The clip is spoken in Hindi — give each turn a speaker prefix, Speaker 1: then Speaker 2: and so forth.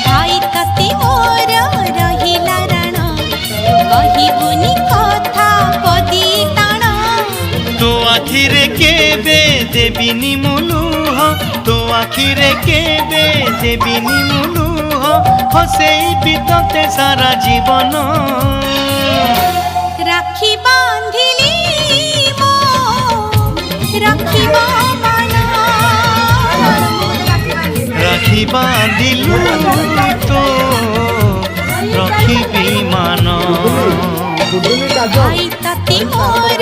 Speaker 1: भाई तते मोर रहिला राण कहिबुनि कथा पदी ताण
Speaker 2: तो आखिरे केबे देबिनी मुलुह तो आखिरे केबे देबिनी मुलुह हसेई बितते सारा जीवन
Speaker 1: राखी बांधिली मो राखी मन
Speaker 2: राखी बांधिलु तो रखिबी मान
Speaker 1: भाई तते मोर